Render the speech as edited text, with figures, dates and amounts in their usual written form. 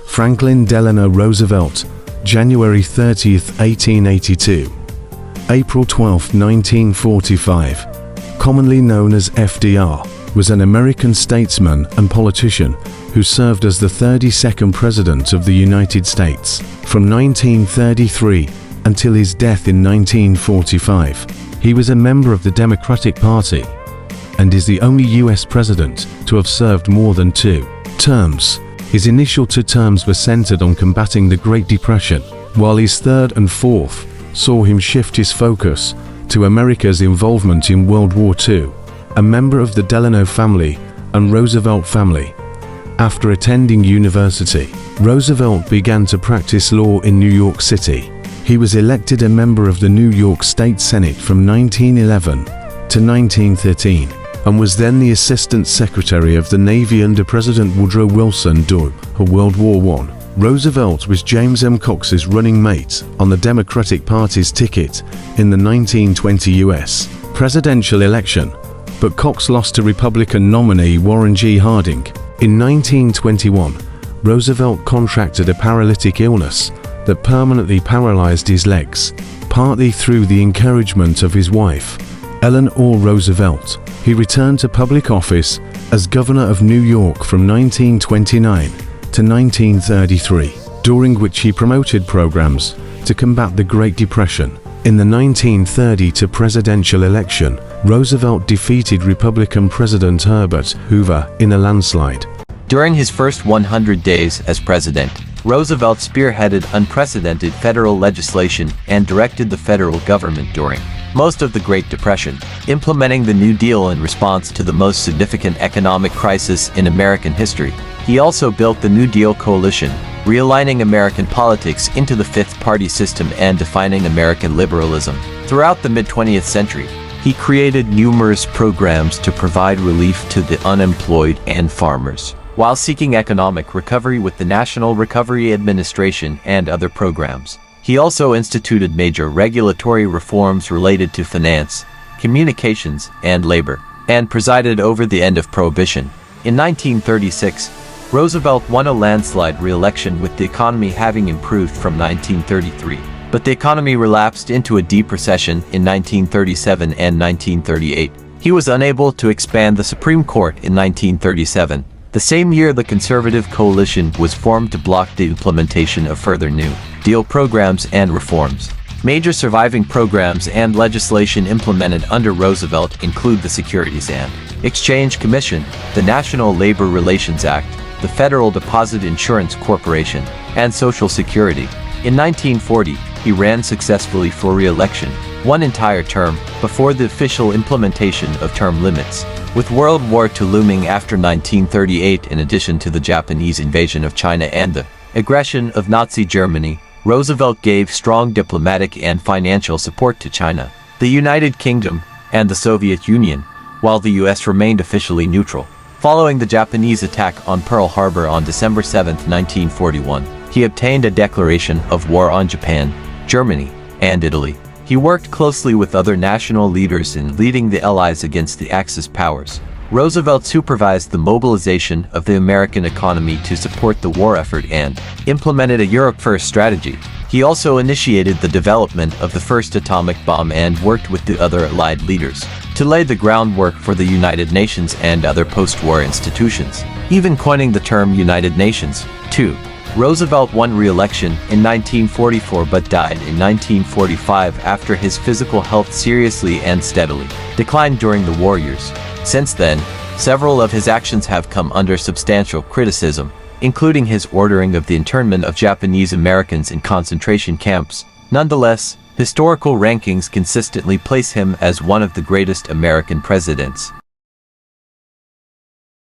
Franklin Delano Roosevelt, January 30, 1882. April 12, 1945. Commonly known as FDR, was an American statesman and politician who served as the 32nd President of the United States from 1933 until his death in 1945. He was a member of the Democratic Party and is the only U.S. president to have served more than 2 terms. His initial 2 terms were centered on combating the Great Depression, while his 3rd and 4th saw him shift his focus to America's involvement in World War II. A member of the Delano family and Roosevelt family. After attending university, Roosevelt began to practice law in New York City. He was elected a member of the New York State Senate from 1911 to 1913 and was then the Assistant Secretary of the Navy under President Woodrow Wilson during World War I. Roosevelt was James M. Cox's running mate on the Democratic Party's ticket in the 1920 U.S. presidential election, but Cox lost to Republican nominee Warren G. Harding. In 1921, Roosevelt contracted a paralytic illness that permanently paralyzed his legs, partly through the encouragement of his wife, Eleanor Roosevelt. He returned to public office as governor of New York from 1929 to 1933, during which he promoted programs to combat the Great Depression. In the 1932 presidential election, Roosevelt defeated Republican President Herbert Hoover in a landslide. During his first 100 days as president, Roosevelt spearheaded unprecedented federal legislation and directed the federal government during most of the Great Depression, implementing the New Deal in response to the most significant economic crisis in American history. He also built the New Deal coalition, realigning American politics into the fifth party system and defining American liberalism. Throughout the mid-20th century, he created numerous programs to provide relief to the unemployed and farmers, while seeking economic recovery with the National Recovery Administration and other programs. He also instituted major regulatory reforms related to finance, communications, and labor, and presided over the end of Prohibition. In 1936, Roosevelt won a landslide re-election with the economy having improved from 1933, but the economy relapsed into a deep recession in 1937 and 1938. He was unable to expand the Supreme Court in 1937. The same year, the Conservative Coalition was formed to block the implementation of further New Deal programs and reforms. Major surviving programs and legislation implemented under Roosevelt include the Securities and Exchange Commission, the National Labor Relations Act, the Federal Deposit Insurance Corporation, and Social Security. In 1940, he ran successfully for re-election, one entire term, before the official implementation of term limits. With World War II looming after 1938, in addition to the Japanese invasion of China and the aggression of Nazi Germany, Roosevelt gave strong diplomatic and financial support to China, the United Kingdom, and the Soviet Union, while the U.S. remained officially neutral. Following the Japanese attack on Pearl Harbor on December 7, 1941, he obtained a declaration of war on Japan, Germany, and Italy. He worked closely with other national leaders in leading the Allies against the Axis powers. Roosevelt supervised the mobilization of the American economy to support the war effort and implemented a Europe-first strategy. He also initiated the development of the first atomic bomb and worked with the other Allied leaders to lay the groundwork for the United Nations and other post-war institutions, even coining the term United Nations. 2. Roosevelt won re-election in 1944 but died in 1945 after his physical health seriously and steadily declined during the war years. Since then, several of his actions have come under substantial criticism, including his ordering of the internment of Japanese Americans in concentration camps. Nonetheless, historical rankings consistently place him as one of the greatest American presidents.